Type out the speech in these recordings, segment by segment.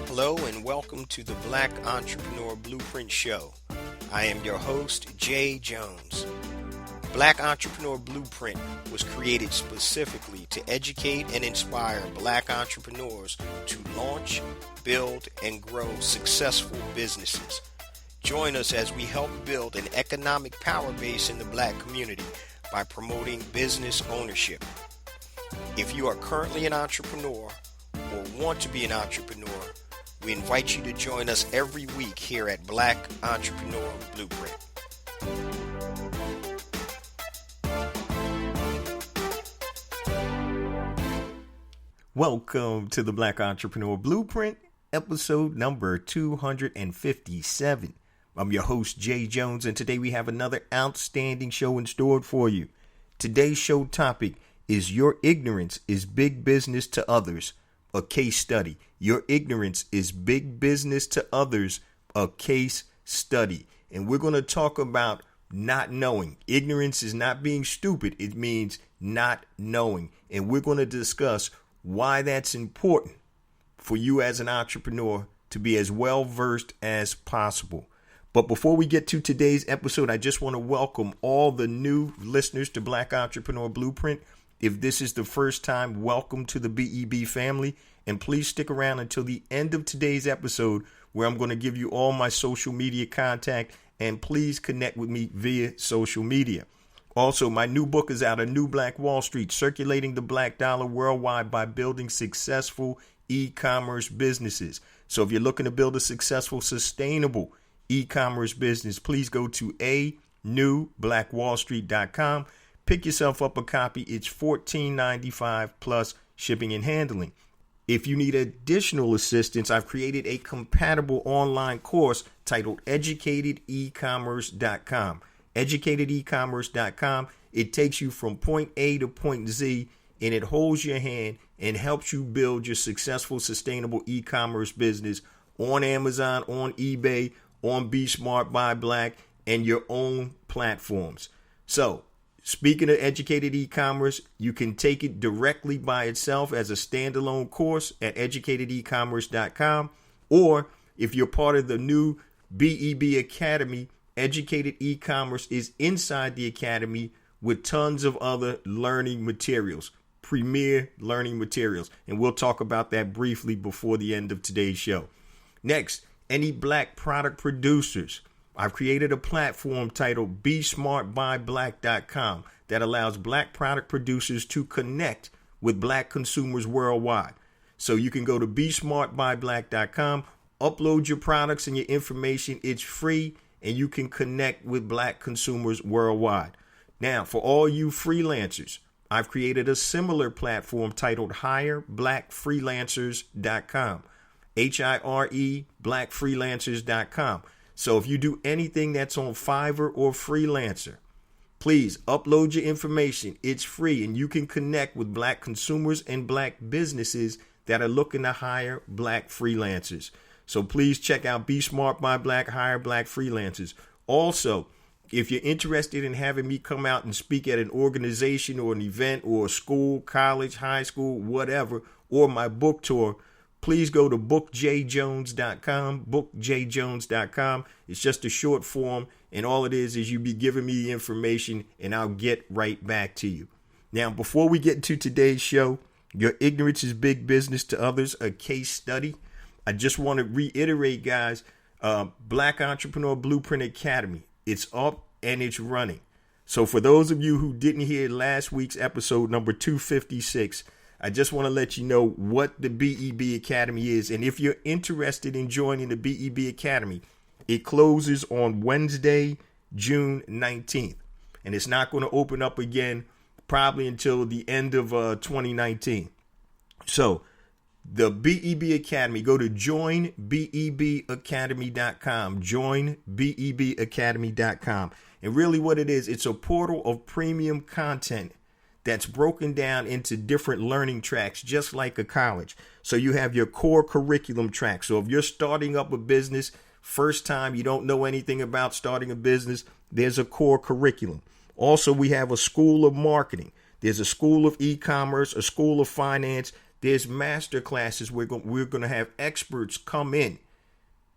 Hello and welcome to the Black Entrepreneur Blueprint Show. I am your host, Jay Jones. Black Entrepreneur Blueprint was created specifically to educate and inspire Black entrepreneurs to launch, build, and grow successful businesses. Join us as we help build an economic power base in the Black community by promoting business ownership. If you are currently an entrepreneur or want to be an entrepreneur, we invite you to join us every week here at Black Entrepreneur Blueprint. Welcome to the Black Entrepreneur Blueprint, episode number 257. I'm your host, Jay Jones, and today we have another outstanding show in store for you. Today's show topic is Your Ignorance is Big Business to Others, a case study. Your ignorance is big business to others, a case study. And we're going to talk about not knowing. Ignorance is not being stupid. It means not knowing. And we're going to discuss why that's important for you as an entrepreneur to be as well versed as possible. But before we get to today's episode, I just want to welcome all the new listeners to Black Entrepreneur Blueprint. If this is the first time, welcome to the BEB family. And please stick around until the end of today's episode, where I'm going to give you all my social media contact, and please connect with me via social media. Also, my new book is out, A New Black Wall Street, Circulating the Black Dollar Worldwide by Building Successful E-Commerce Businesses. So if you're looking to build a successful, sustainable e-commerce business, please go to anewblackwallstreet.com. Pick yourself up a copy. It's $14.95 plus shipping and handling. If you need additional assistance, I've created a compatible online course titled educatedecommerce.com. educatedecommerce.com. It takes you from point A to point Z, and it holds your hand and helps you build your successful, sustainable e-commerce business on Amazon, on eBay, on Be Smart by Black, and your own platforms. So, speaking of educated e-commerce, you can take it directly by itself as a standalone course at educatedecommerce.com, or if you're part of the new BEB Academy, Educated E-Commerce is inside the Academy with tons of other learning materials, premier learning materials. And we'll talk about that briefly before the end of today's show. Next, any Black product producers. I've created a platform titled BeSmartByBlack.com that allows Black product producers to connect with Black consumers worldwide. So you can go to BeSmartByBlack.com, upload your products and your information. It's free. And you can connect with Black consumers worldwide. Now, for all you freelancers, I've created a similar platform titled HireBlackFreelancers.com. HIRE blackfreelancers.com. So if you do anything that's on Fiverr or Freelancer, please upload your information. It's free, and you can connect with Black consumers and Black businesses that are looking to hire Black freelancers. So please check out Be Smart by Black, Hire Black Freelancers. Also, if you're interested in having me come out and speak at an organization or an event or a school, college, high school, whatever, or my book tour, please go to bookjjones.com, bookjjones.com. It's just a short form, and all it is you be giving me the information, and I'll get right back to you. Now, before we get into today's show, Your Ignorance is Big Business to Others, a case study. I just want to reiterate, guys, Black Entrepreneur Blueprint Academy. It's up and it's running. So for those of you who didn't hear last week's episode, number 256, I just want to let you know what the BEB Academy is. And if you're interested in joining the BEB Academy, it closes on Wednesday, June 19th. And it's not going to open up again probably until the end of 2019. So the BEB Academy, go to joinbebacademy.com, joinbebacademy.com. And really what it is, it's a portal of premium content that's broken down into different learning tracks, just like a college. So you have your core curriculum track. So if you're starting up a business, first time, you don't know anything about starting a business, there's a core curriculum. Also, we have a school of marketing. There's a school of e-commerce, a school of finance. There's master classes. We're going to have experts come in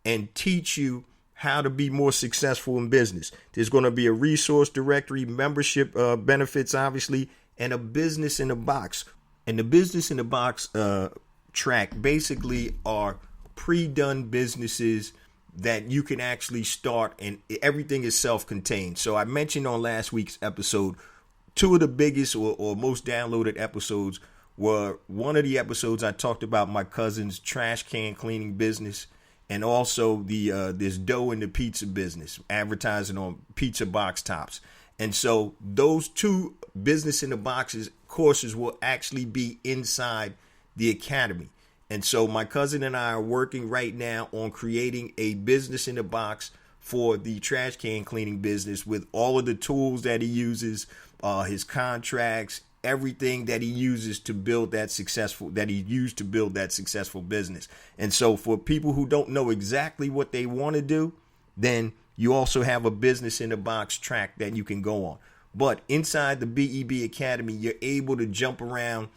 and teach you how to be more successful in business. There's going to be a resource directory, membership benefits, obviously, and a business in a box. And the business in a box track basically are pre-done businesses that you can actually start, and everything is self-contained. So I mentioned on last week's episode, two of the biggest or most downloaded episodes were one of the episodes I talked about my cousin's trash can cleaning business, and also the this dough in the pizza business, advertising on pizza box tops. And so those two business in the boxes courses will actually be inside the academy. And so my cousin and I are working right now on creating a business in a box for the trash can cleaning business with all of the tools that he uses, his contracts, everything that he uses to build that successful business. And so for people who don't know exactly what they want to do, then you also have a business in a box track that you can go on. But inside the BEB Academy, you're able to jump around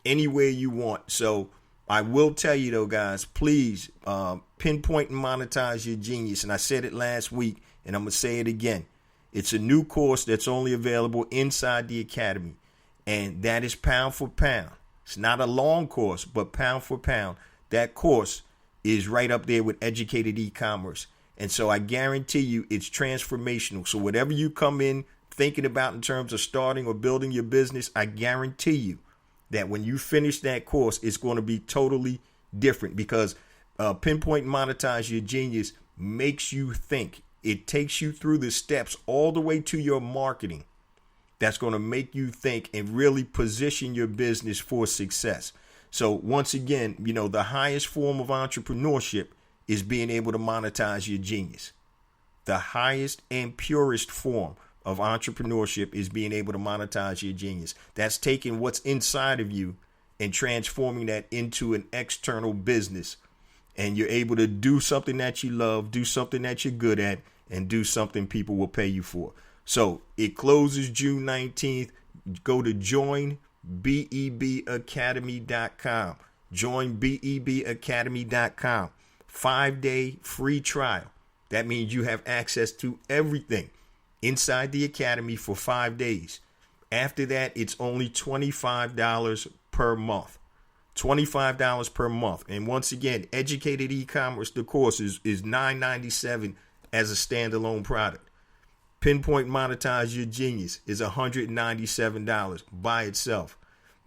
anywhere you want. So I will tell you though, guys, please pinpoint and monetize your genius. And I said it last week, and I'm going to say it again. It's a new course that's only available inside the academy. And that is pound for pound. It's not a long course, but pound for pound. That course is right up there with educated e-commerce. And so I guarantee you it's transformational. So whatever you come in thinking about in terms of starting or building your business, I guarantee you that when you finish that course, it's going to be totally different, because pinpoint and monetize your genius makes you think. It takes you through the steps all the way to your marketing. That's going to make you think and really position your business for success. So once again, the highest form of entrepreneurship is being able to monetize your genius. The highest and purest form of entrepreneurship is being able to monetize your genius. That's taking what's inside of you and transforming that into an external business. And you're able to do something that you love, do something that you're good at, and do something people will pay you for. So it closes June 19th. Go to joinbebacademy.com. Joinbebacademy.com. 5-day free trial. That means you have access to everything inside the academy for 5 days. After that, it's only $25 per month. $25 per month. And once again, educated e-commerce, the course is $9.97 as a standalone product. Pinpoint monetize your genius is $197 by itself.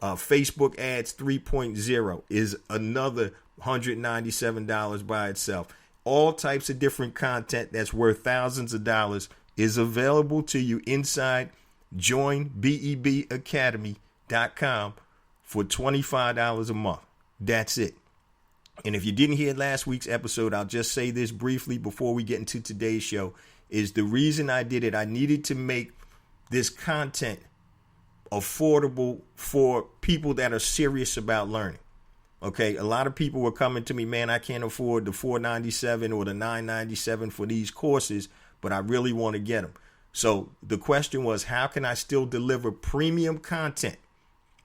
Facebook ads 3.0 is another $197 by itself. All types of different content that's worth thousands of dollars is available to you inside joinbebacademy.com for $25 a month. That's it. And if you didn't hear last week's episode, I'll just say this briefly before we get into today's show, is the reason I did it. I needed to make this content affordable for people that are serious about learning. Okay, a lot of people were coming to me, man, I can't afford the $497 or the $997 for these courses, but I really want to get them. So the question was, how can I still deliver premium content,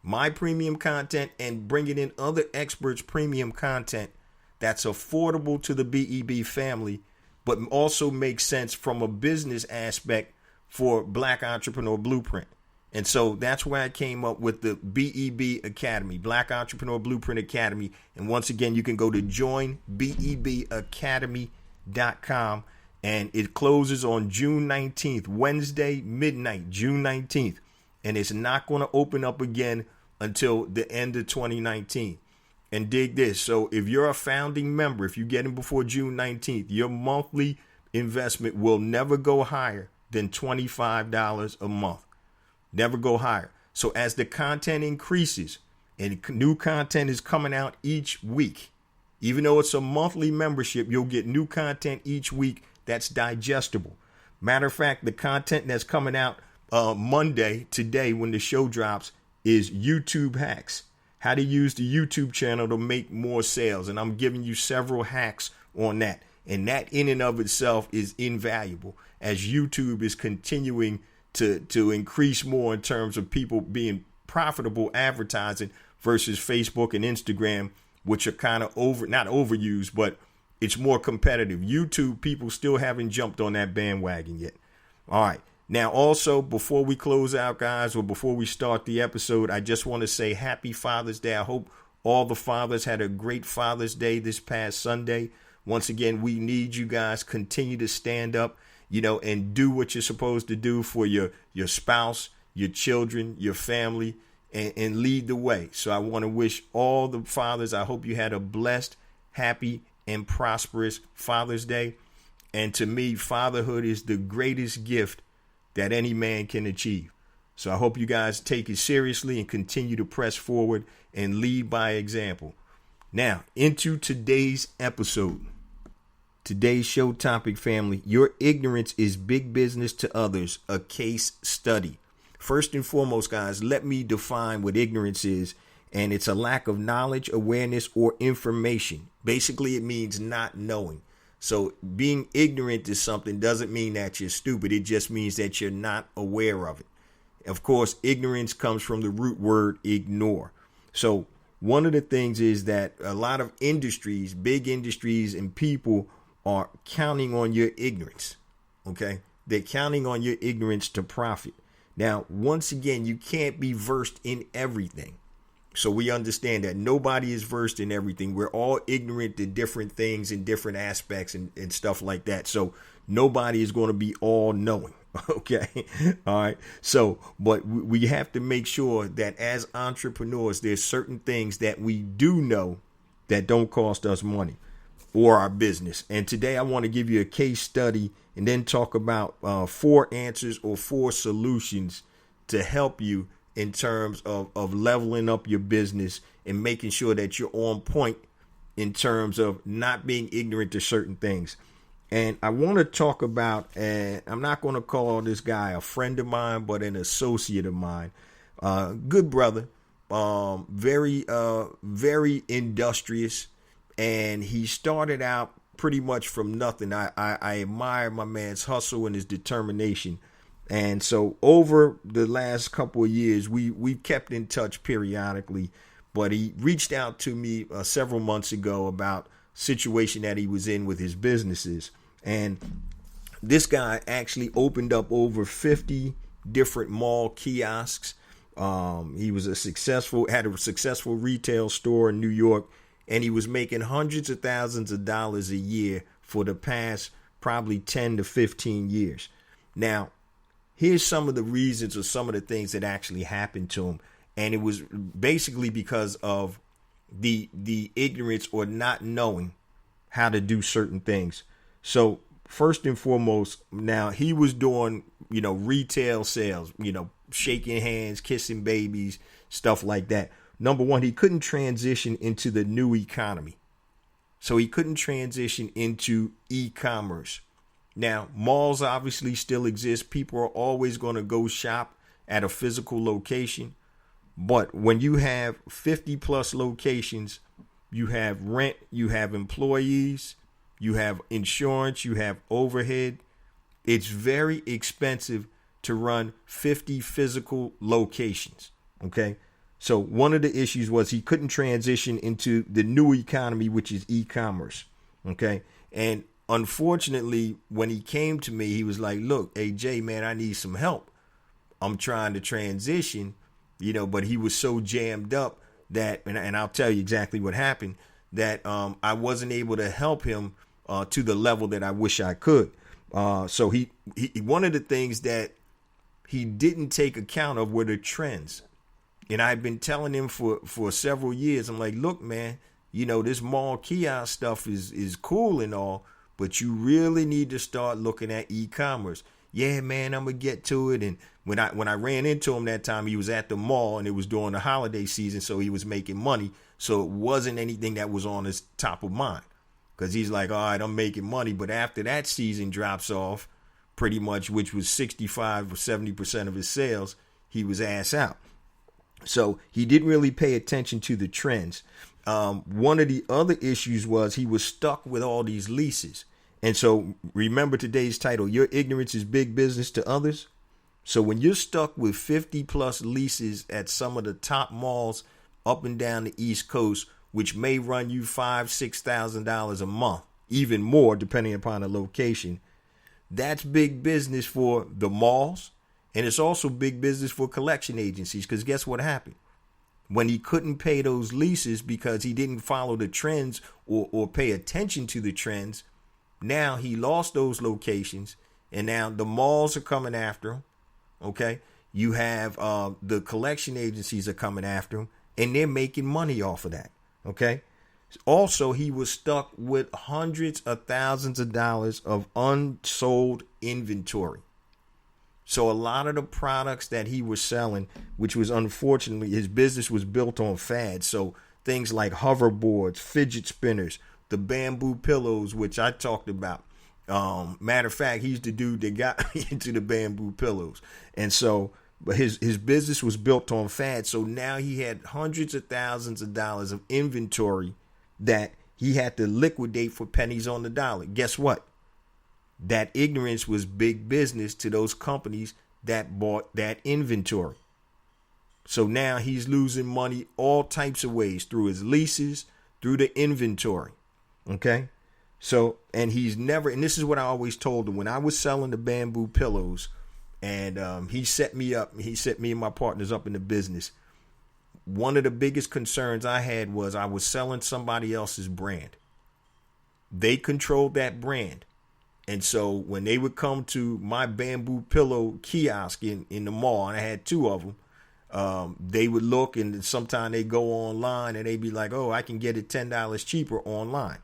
my premium content, and bringing in other experts' premium content that's affordable to the BEB family, but also makes sense from a business aspect for Black Entrepreneur Blueprint. And so that's where I came up with the BEB Academy, Black Entrepreneur Blueprint Academy. And once again, you can go to joinbebacademy.com, and it closes on June 19th, Wednesday, midnight, June 19th. And it's not going to open up again until the end of 2019. And dig this. So if you're a founding member, if you get in before June 19th, your monthly investment will never go higher than $25 a month. Never go higher. So as the content increases and new content is coming out each week, even though it's a monthly membership, you'll get new content each week that's digestible. Matter of fact, the content that's coming out Monday, today, when the show drops, is YouTube hacks. How to use the YouTube channel to make more sales. And I'm giving you several hacks on that. And that in and of itself is invaluable as YouTube is continuing to increase more in terms of people being profitable advertising versus Facebook and Instagram, which are kind of not overused, but it's more competitive. YouTube, people still haven't jumped on that bandwagon yet. All right. Now, also, before we close out, guys, or before we start the episode, I just want to say happy Father's Day. I hope all the fathers had a great Father's Day this past Sunday. Once again, we need you guys. Continue to stand up, and do what you're supposed to do for your spouse, your children, your family, and lead the way. So I want to wish all the fathers, I hope you had a blessed, happy, and prosperous Father's Day. And to me, fatherhood is the greatest gift that any man can achieve. So I hope you guys take it seriously and continue to press forward and lead by example. Now, into today's episode. Today's show topic, family: your ignorance is big business to others, a case study. First and foremost, guys, let me define what ignorance is. And it's a lack of knowledge, awareness, or information. Basically, it means not knowing. So being ignorant to something doesn't mean that you're stupid. It just means that you're not aware of it. Of course, ignorance comes from the root word ignore. So one of the things is that a lot of industries, big industries, and people are counting on your ignorance. Okay? They're counting on your ignorance to profit. Now, once again, you can't be versed in everything. So we understand that nobody is versed in everything. We're all ignorant to different things and different aspects and stuff like that. So nobody is going to be all knowing. Okay. All right. So, but we have to make sure that as entrepreneurs, there's certain things that we do know that don't cost us money or our business. And today I want to give you a case study and then talk about 4 answers or 4 solutions to help you in terms of leveling up your business and making sure that you're on point in terms of not being ignorant to certain things. And I want to talk about, I'm not going to call this guy a friend of mine, but an associate of mine. Good brother, very industrious. And he started out pretty much from nothing. I admire my man's hustle and his determination. And so over the last couple of years, we've kept in touch periodically, but he reached out to me several months ago about a situation that he was in with his businesses. And this guy actually opened up over 50 different mall kiosks. He was had a successful retail store in New York, and he was making hundreds of thousands of dollars a year for the past probably 10 to 15 years. Now, here's some of the reasons or some of the things that actually happened to him. And it was basically because of the ignorance or not knowing how to do certain things. So first and foremost, now he was doing, retail sales, shaking hands, kissing babies, stuff like that. Number one, he couldn't transition into the new economy. So he couldn't transition into e-commerce. Now, malls obviously still exist. People are always going to go shop at a physical location. But when you have 50 plus locations, you have rent, you have employees, you have insurance, you have overhead. It's very expensive to run 50 physical locations. Okay. So one of the issues was he couldn't transition into the new economy, which is e-commerce. Okay. And unfortunately, when he came to me, he was like, look, hey, Jay, man, I need some help. I'm trying to transition, but he was so jammed up that, and I'll tell you exactly what happened, that I wasn't able to help him to the level that I wish I could. So he one of the things that he didn't take account of were the trends. And I've been telling him for several years, I'm like, look, man, this mall kiosk stuff is cool and all, but you really need to start looking at e-commerce. Yeah, man, I'm going to get to it. And when I ran into him that time, he was at the mall and it was during the holiday season. So he was making money. So it wasn't anything that was on his top of mind, because he's like, all right, I'm making money. But after that season drops off pretty much, which was 65 or 70% of his sales, he was ass out. So he didn't really pay attention to the trends. One of the other issues was he was stuck with all these leases. And so remember today's title, Your Ignorance is Big Business to Others. So when you're stuck with 50 plus leases at some of the top malls up and down the East Coast, which may run you $5,000-$6,000 a month, even more depending upon the location, that's big business for the malls. And it's also big business for collection agencies, because guess what happened? When he couldn't pay those leases because he didn't follow the trends or pay attention to the trends, now he lost those locations, and now the malls are coming after him. Okay, you have the collection agencies are coming after him, and they're making money off of that. Okay, also he was stuck with hundreds of thousands of dollars of unsold inventory. So a lot of the products that he was selling, which was unfortunately, his business was built on fads. So things like hoverboards, fidget spinners, the bamboo pillows, which I talked about. Matter of fact, he's the dude that got into the bamboo pillows. And so, but his business was built on fads. So now he had hundreds of thousands of dollars of inventory that he had to liquidate for pennies on the dollar. Guess what? That ignorance was big business to those companies that bought that inventory. So now he's losing money all types of ways, through his leases, through the inventory. Okay. So, and he's never, and this is what I always told him when I was selling the bamboo pillows, and he set me up, he set me and my partners up in the business. One of the biggest concerns I had was I was selling somebody else's brand. They controlled that brand. And so when they would come to my bamboo pillow kiosk in the mall, and I had two of them, they would look, and sometimes they go online and they'd be like, oh, I can get it $10 cheaper online.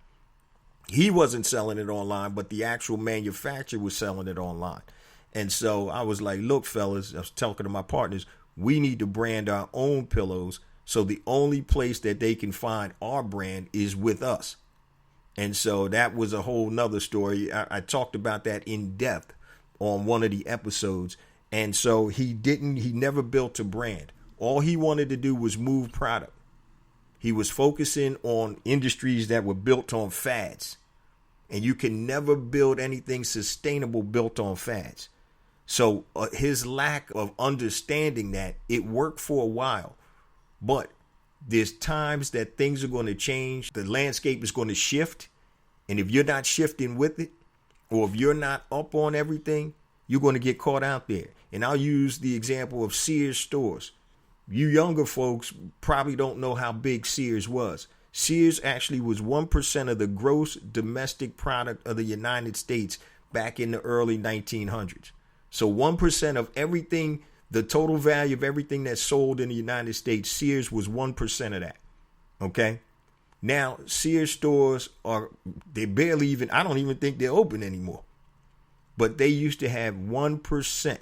He wasn't selling it online, but the actual manufacturer was selling it online. And so I was like, look, fellas, I was talking to my partners, we need to brand our own pillows. So the only place that they can find our brand is with us. And so that was a whole nother story. I talked about that in depth on one of the episodes. And so he never built a brand. All he wanted to do was move product. He was focusing on industries that were built on fads. And you can never build anything sustainable built on fads. So his lack of understanding that, it worked for a while. But there's times that things are going to change. The landscape is going to shift. And if you're not shifting with it, or if you're not up on everything, you're going to get caught out there. And I'll use the example of Sears stores. You younger folks probably don't know how big Sears was. Sears actually was 1% of the gross domestic product of the United States back in the early 1900s. So 1% of everything, the total value of everything that's sold in the United States, Sears was 1% of that. Okay. Now, Sears stores they barely even, I don't even think they're open anymore. But they used to have 1%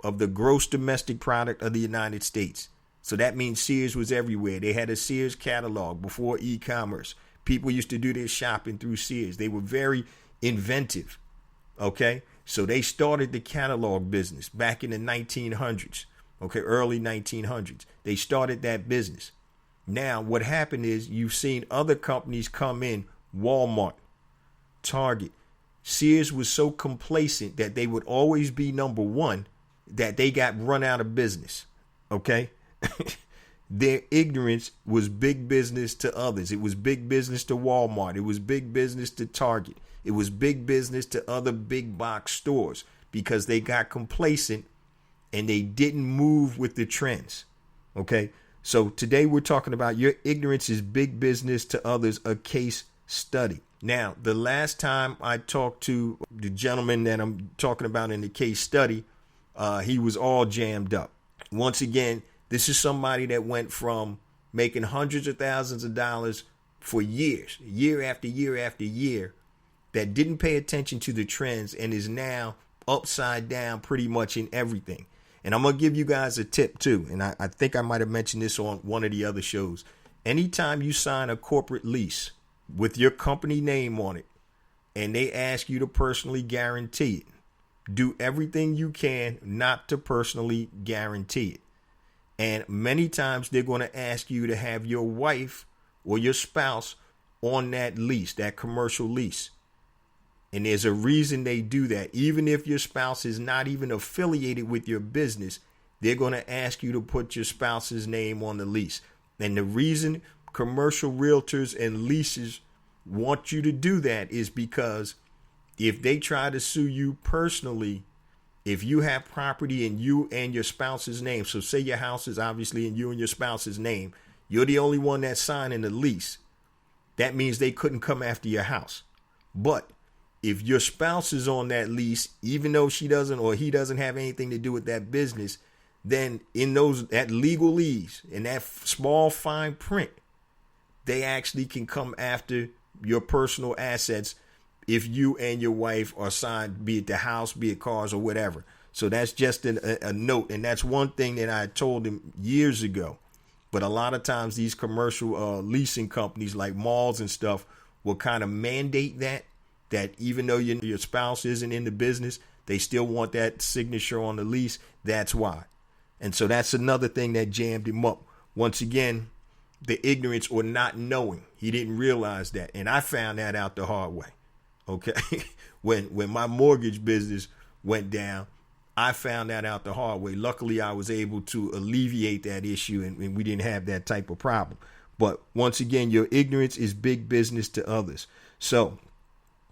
of the gross domestic product of the United States. So that means Sears was everywhere. They had a Sears catalog before e-commerce. People used to do their shopping through Sears. They were very inventive. Okay. So they started the catalog business back in the 1900s. Okay. Early 1900s. They started that business. Now, what happened is you've seen other companies come in, Walmart, Target. Sears was so complacent that they would always be number one that they got run out of business. Okay. Their ignorance was big business to others. It was big business to Walmart. It was big business to Target. It was big business to other big box stores because they got complacent and they didn't move with the trends. Okay. So today we're talking about Your Ignorance is Big Business to Others, a case study. Now, the last time I talked to the gentleman that I'm talking about in the case study, he was all jammed up. Once again, this is somebody that went from making hundreds of thousands of dollars for years, year after year after year, that didn't pay attention to the trends and is now upside down pretty much in everything. And I'm going to give you guys a tip too. And I think I might have mentioned this on one of the other shows. Anytime you sign a corporate lease with your company name on it and they ask you to personally guarantee it, do everything you can not to personally guarantee it. And many times they're going to ask you to have your wife or your spouse on that lease, that commercial lease. And there's a reason they do that. Even if your spouse is not even affiliated with your business, they're going to ask you to put your spouse's name on the lease. And the reason commercial realtors and leases want you to do that is because if they try to sue you personally, if you have property in you and your spouse's name, so say your house is obviously in you and your spouse's name, you're the only one that's signing the lease. That means they couldn't come after your house. But if your spouse is on that lease, even though she doesn't or he doesn't have anything to do with that business, then in that legalese, in that small fine print, they actually can come after your personal assets if you and your wife are signed, be it the house, be it cars or whatever. So that's just a note. And that's one thing that I told him years ago. But a lot of times these commercial leasing companies like malls and stuff will kind of mandate that even though your spouse isn't in the business, they still want that signature on the lease. That's why. And so that's another thing that jammed him up. Once again, the ignorance or not knowing. He didn't realize that. And I found that out the hard way. Okay. When my mortgage business went down, I found that out the hard way. Luckily, I was able to alleviate that issue and we didn't have that type of problem. But once again, your ignorance is big business to others. So,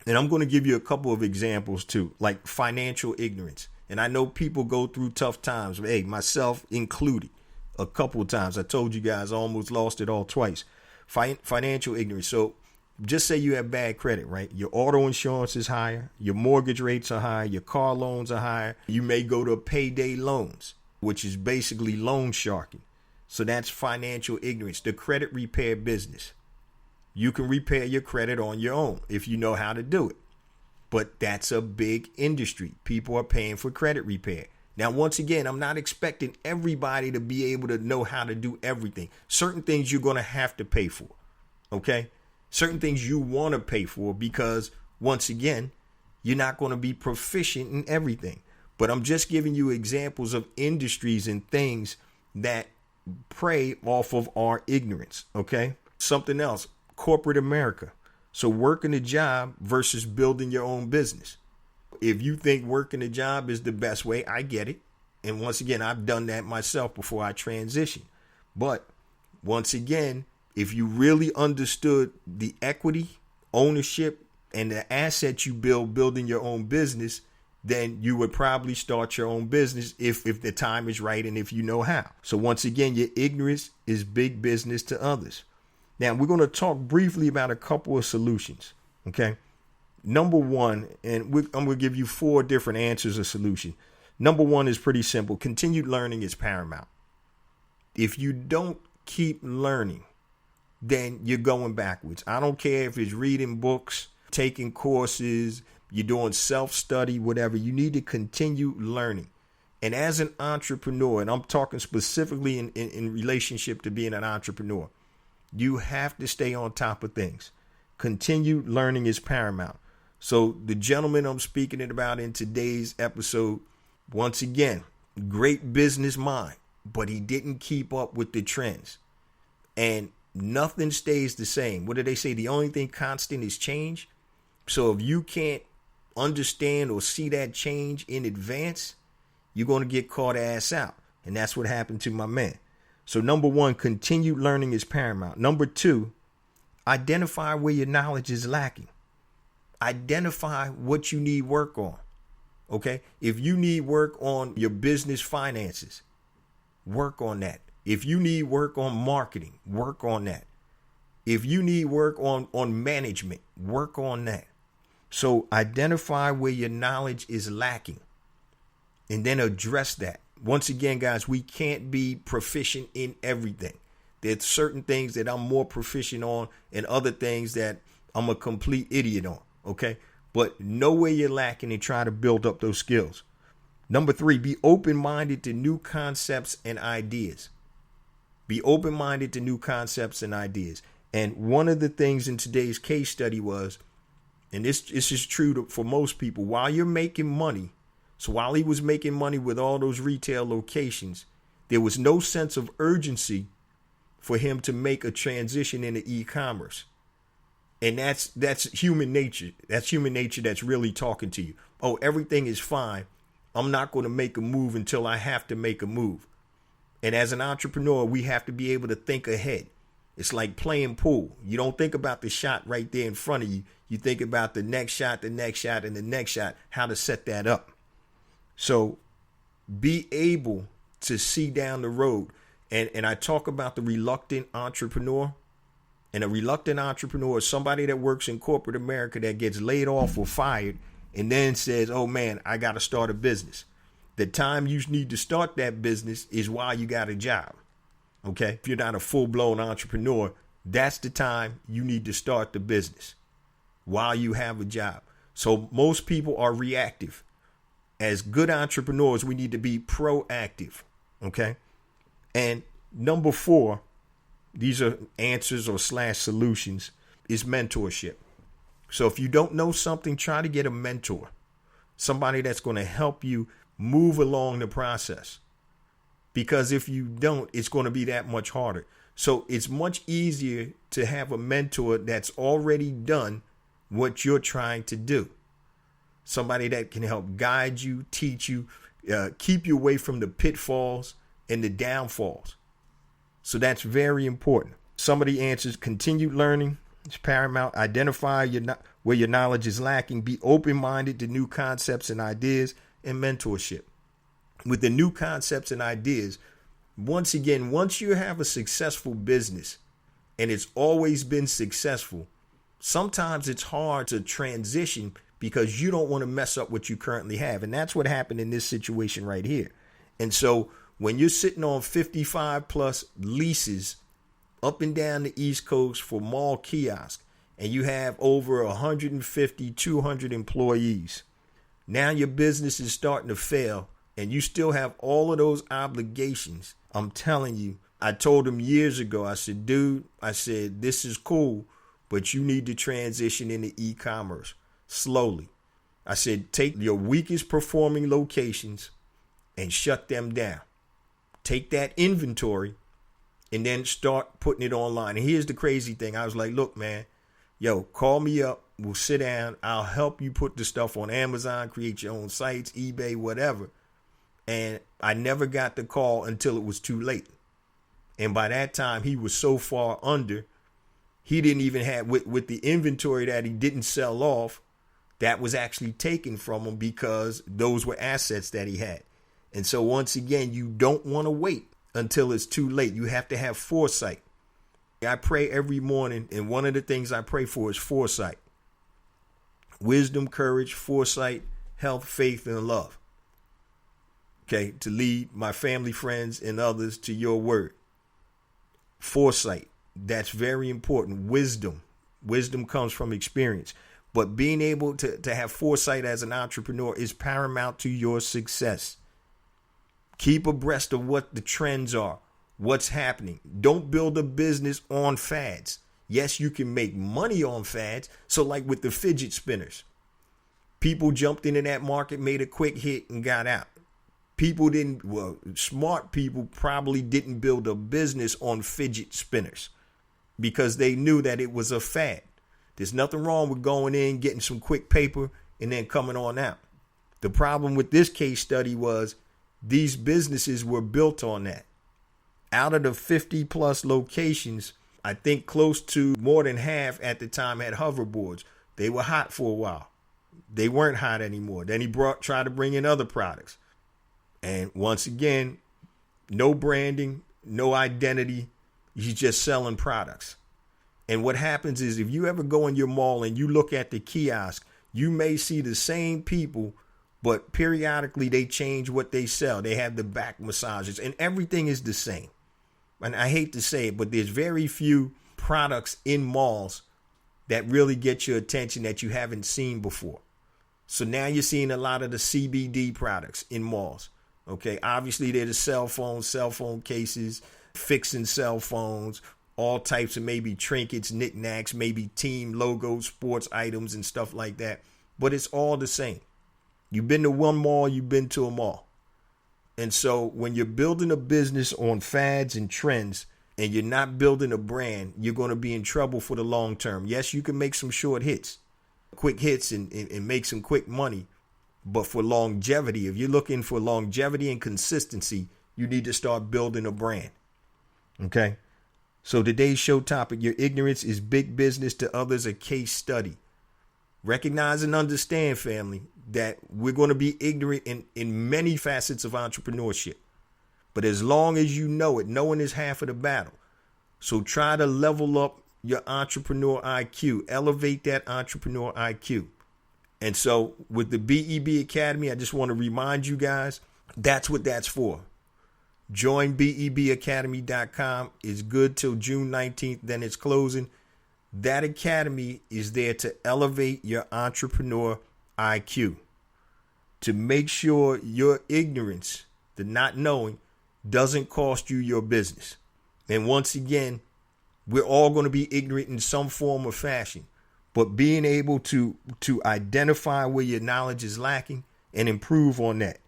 and I'm going to give you a couple of examples too, like financial ignorance. And I know people go through tough times, hey, myself included, a couple of times. I told you guys I almost lost it all twice. Financial ignorance. So just say you have bad credit, right? Your auto insurance is higher. Your mortgage rates are higher. Your car loans are higher. You may go to payday loans, which is basically loan sharking. So that's financial ignorance, the credit repair business. You can repair your credit on your own if you know how to do it. But that's a big industry. People are paying for credit repair. Now, once again, I'm not expecting everybody to be able to know how to do everything. Certain things you're going to have to pay for. Okay? Certain things you want to pay for because, once again, you're not going to be proficient in everything. But I'm just giving you examples of industries and things that prey off of our ignorance. Okay? Something else, corporate America. So working a job versus building your own business. If you think working a job is the best way, I get it. And once again, I've done that myself before I transitioned. But once again, if you really understood the equity, ownership, and the assets you build building your own business, then you would probably start your own business if the time is right and if you know how. So once again, your ignorance is big business to others. Now, we're going to talk briefly about a couple of solutions, okay? Number one, and I'm going to give you 4 different answers of solution. Number one is pretty simple. Continued learning is paramount. If you don't keep learning, then you're going backwards. I don't care if it's reading books, taking courses, you're doing self-study, whatever. You need to continue learning. And as an entrepreneur, and I'm talking specifically in relationship to being an entrepreneur, you have to stay on top of things. Continued learning is paramount. So the gentleman I'm speaking about in today's episode, once again, great business mind, but he didn't keep up with the trends. And nothing stays the same. What do they say? The only thing constant is change. So if you can't understand or see that change in advance, you're going to get caught ass out. And that's what happened to my man. So number one, continued learning is paramount. Number 2, identify where your knowledge is lacking. Identify what you need work on. Okay. If you need work on your business finances, work on that. If you need work on marketing, work on that. If you need work on management, work on that. So identify where your knowledge is lacking and then address that. Once again, guys, we can't be proficient in everything. There's certain things that I'm more proficient on and other things that I'm a complete idiot on. Okay. But know where you're lacking and try to build up those skills. Number 3, be open-minded to new concepts and ideas. Be open-minded to new concepts and ideas. And one of the things in today's case study was, and this is true for most people, while you're making money, so while he was making money with all those retail locations, There was no sense of urgency for him to make a transition into e-commerce. And that's human nature. That's human nature that's really talking to you. Oh, everything is fine. I'm not going to make a move until I have to make a move. And as an entrepreneur, we have to be able to think ahead. It's like playing pool. You don't think about the shot right there in front of you. You think about the next shot, and the next shot, how to set that up. So be able to see down the road. And I talk about the reluctant entrepreneur. And a reluctant entrepreneur is somebody that works in corporate America that gets laid off or fired and then says, oh man, I got to start a business. The time you need to start that business is while you got a job. Okay. If you're not a full-blown entrepreneur, that's the time you need to start the business while you have a job. So most people are reactive. As good entrepreneurs, we need to be proactive. Okay. And number 4, these are answers or / solutions, is mentorship. So if you don't know something, try to get a mentor, somebody that's going to help you move along the process. Because if you don't, it's going to be that much harder. So it's much easier to have a mentor that's already done what you're trying to do. Somebody that can help guide you, teach you, keep you away from the pitfalls and the downfalls. So that's very important. Some of the answers: continued learning is paramount. Identify where your knowledge is lacking. Be open-minded to new concepts and ideas, and mentorship. With the new concepts and ideas, once you have a successful business and it's always been successful, sometimes it's hard to transition because you don't want to mess up what you currently have. And that's what happened in this situation right here. And so when you're sitting on 55 plus leases up and down the East Coast for mall kiosks, and you have over 150, 200 employees, now your business is starting to fail and you still have all of those obligations. I'm telling you, I told him years ago, I said, dude, this is cool, but you need to transition into e-commerce slowly. I said, take your weakest performing locations and shut them down. Take that inventory and then start putting it online. And here's the crazy thing. I was like, look, man, call me up. We'll sit down. I'll help you put the stuff on Amazon, create your own sites, eBay, whatever. And I never got the call until it was too late. And by that time, he was so far under, he didn't even have, with the inventory that he didn't sell off, that was actually taken from him because those were assets that he had. And so once again, you don't want to wait until it's too late. You have to have foresight. I pray every morning, and one of the things I pray for is foresight. Wisdom, courage, foresight, health, faith, and love. Okay, to lead my family, friends, and others to your word. Foresight, that's very important. Wisdom comes from experience. But being able to have foresight as an entrepreneur is paramount to your success. Keep abreast of what the trends are, what's happening. Don't build a business on fads. Yes, you can make money on fads. So like with the fidget spinners, people jumped into that market, made a quick hit and got out. Smart people probably didn't build a business on fidget spinners because they knew that it was a fad. There's nothing wrong with going in, getting some quick paper, and then coming on out. The problem with this case study was these businesses were built on that. Out of the 50 plus locations, I think close to more than half at the time had hoverboards. They were hot for a while. They weren't hot anymore. Then he tried to bring in other products. And once again, no branding, no identity. He's just selling products. And what happens is if you ever go in your mall and you look at the kiosk, you may see the same people, but periodically they change what they sell. They have the back massages and everything is the same. And I hate to say it, but there's very few products in malls that really get your attention that you haven't seen before. So now you're seeing a lot of the CBD products in malls. Okay, obviously they're the cell phone cases, fixing cell phones, all types of maybe trinkets, knickknacks, maybe team logos, sports items and stuff like that. But it's all the same. You've been to one mall, you've been to them all. And so when you're building a business on fads and trends and you're not building a brand, you're going to be in trouble for the long term. Yes, you can make some short hits, quick hits and make some quick money. But for longevity, if you're looking for longevity and consistency, you need to start building a brand. Okay. So today's show topic, your ignorance is big business to others, a case study. Recognize and understand, family, that we're going to be ignorant in many facets of entrepreneurship. But as long as you know it, knowing is half of the battle. So try to level up your entrepreneur IQ, elevate that entrepreneur IQ. And so with the BEB Academy, I just want to remind you guys, that's what that's for. Join BEBacademy.com. It's good till June 19th. Then it's closing. That academy is there to elevate your entrepreneur IQ, to make sure your ignorance, the not knowing, doesn't cost you your business. And once again, we're all going to be ignorant in some form or fashion, but being able to identify where your knowledge is lacking and improve on that.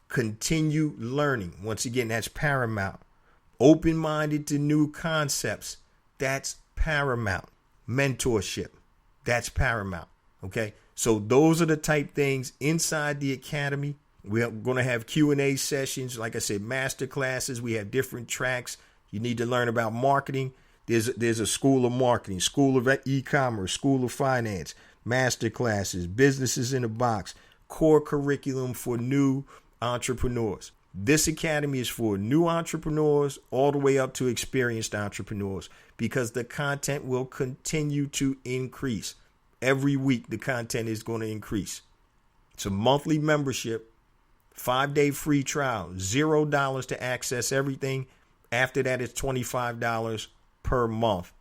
Continue learning. Once again, that's paramount. Open-minded to new concepts. That's paramount. Mentorship. That's paramount. Okay. So those are the type things inside the academy. We're going to have Q&A sessions. Like I said, master classes. We have different tracks. You need to learn about marketing. There's a school of marketing, school of e-commerce, school of finance, master classes, businesses in a box, core curriculum for new entrepreneurs. This academy is for new entrepreneurs all the way up to experienced entrepreneurs, because the content will continue to increase. Every week, the content is going to increase. It's a monthly membership, 5-day free trial, $0 to access everything. After that, it's $25 per month.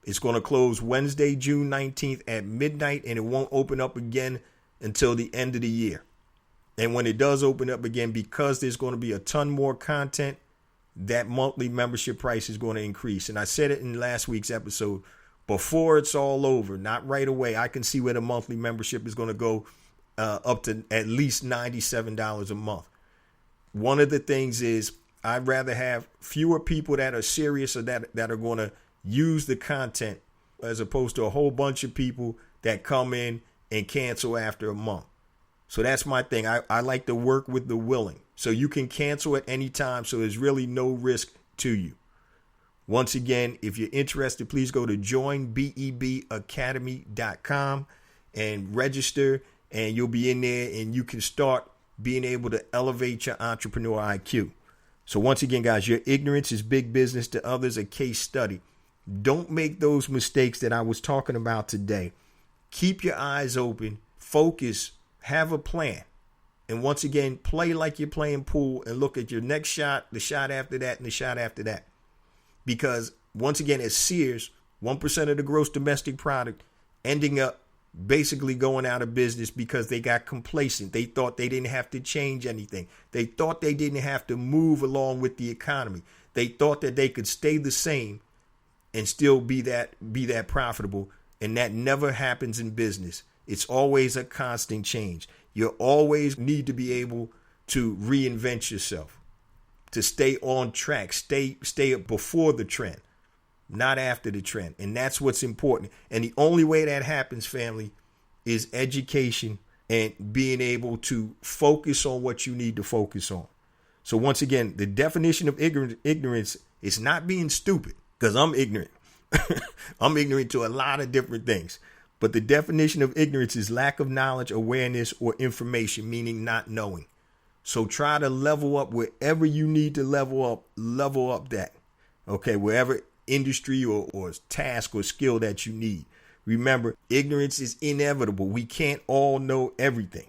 It's going to close Wednesday, June 19th at midnight, and it won't open up again until the end of the year. And when it does open up again, because there's going to be a ton more content, that monthly membership price is going to increase. And I said it in last week's episode, before it's all over, not right away, I can see where the monthly membership is going to go up to at least $97 a month. One of the things is I'd rather have fewer people that are serious or that are going to use the content, as opposed to a whole bunch of people that come in and cancel after a month. So that's my thing. I like to work with the willing. So you can cancel at any time. So there's really no risk to you. Once again, if you're interested, please go to joinbebacademy.com and register, and you'll be in there and you can start being able to elevate your entrepreneur IQ. So once again, guys, your ignorance is big business to others, a case study. Don't make those mistakes that I was talking about today. Keep your eyes open, focus, have a plan. And once again, play like you're playing pool and look at your next shot, the shot after that, and the shot after that. Because once again, at Sears, 1% of the gross domestic product ending up basically going out of business because they got complacent. They thought they didn't have to change anything. They thought they didn't have to move along with the economy. They thought that they could stay the same and still be that profitable. And that never happens in business. It's always a constant change. You always need to be able to reinvent yourself, to stay on track, stay before the trend, not after the trend. And that's what's important. And the only way that happens, family, is education and being able to focus on what you need to focus on. So once again, the definition of ignorance is not being stupid, because I'm ignorant. I'm ignorant to a lot of different things. But the definition of ignorance is lack of knowledge, awareness, or information, meaning not knowing. So try to level up wherever you need to level up that. Okay, wherever industry or task or skill that you need. Remember, ignorance is inevitable. We can't all know everything.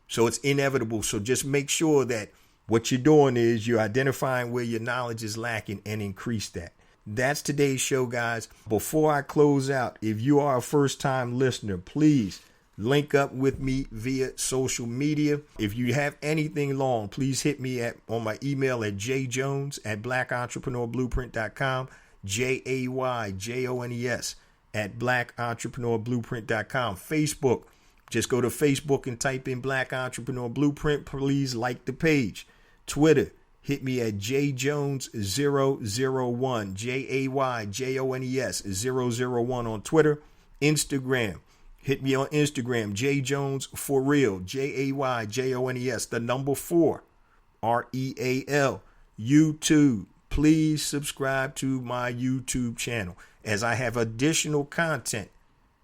So it's inevitable. So just make sure that what you're doing is you're identifying where your knowledge is lacking and increase that. That's today's show, guys. Before I close out, if you are a first-time listener, please link up with me via social media. If you have anything long, please hit me on my email at jjones@blackentrepreneurblueprint.com, JAYJONES@blackentrepreneurblueprint.com. Facebook, just go to Facebook and type in Black Entrepreneur Blueprint. Please like the page. Twitter, hit me at jjones001, JAYJONES 001 on Twitter. Instagram, hit me on Instagram, jjones4real, JAYJONES 4 REAL. YouTube, please subscribe to my YouTube channel, as I have additional content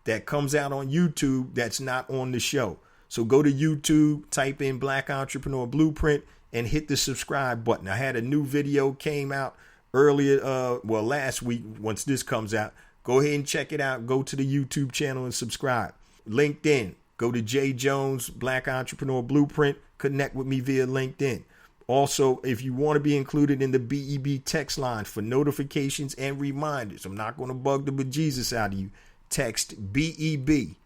that comes out on YouTube that's not on the show. So go to YouTube, type in Black Entrepreneur Blueprint, and hit the subscribe button. I had a new video came out earlier, last week. Once this comes out, go ahead and check it out. Go to the YouTube channel and subscribe. LinkedIn, go to J Jones Black Entrepreneur Blueprint. Connect with me via LinkedIn. Also, if you want to be included in the BEB text line for notifications and reminders, I'm not going to bug the bejesus out of you. Text BEB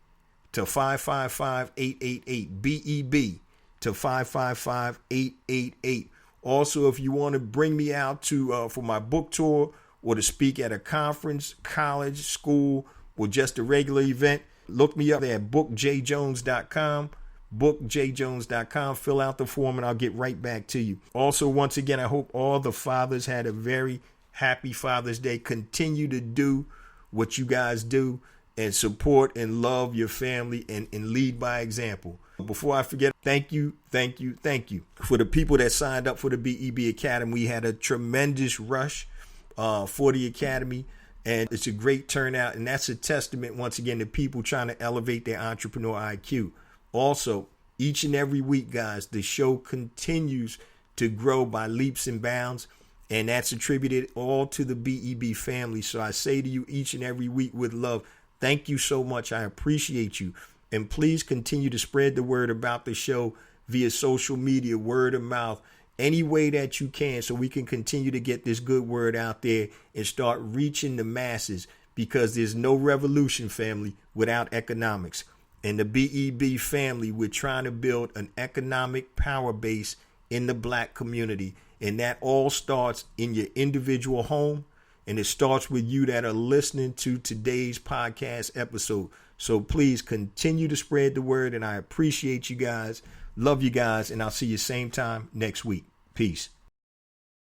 to 555-888. BEB to 555-888. Also, if you want to bring me out to for my book tour or to speak at a conference, college, school, or just a regular event, look me up at bookjjones.com. bookjjones.com. Fill out the form and I'll get right back to you. Also, once again, I hope all the fathers had a very happy Father's Day. Continue to do what you guys do and support and love your family and lead by example. Before I forget, thank you for the people that signed up for the BEB Academy. We had a tremendous rush for the Academy, and it's a great turnout, and that's a testament once again to people trying to elevate their entrepreneur IQ. Also, each and every week, guys, the show continues to grow by leaps and bounds, and that's attributed all to the BEB family. So I say to you each and every week with love, thank you so much. I appreciate you. And please continue to spread the word about the show via social media, word of mouth, any way that you can, so we can continue to get this good word out there and start reaching the masses, because there's no revolution, family, without economics. In the BEB family, we're trying to build an economic power base in the Black community. And that all starts in your individual home. And it starts with you that are listening to today's podcast episode. So please continue to spread the word. And I appreciate you guys. Love you guys. And I'll see you same time next week. Peace.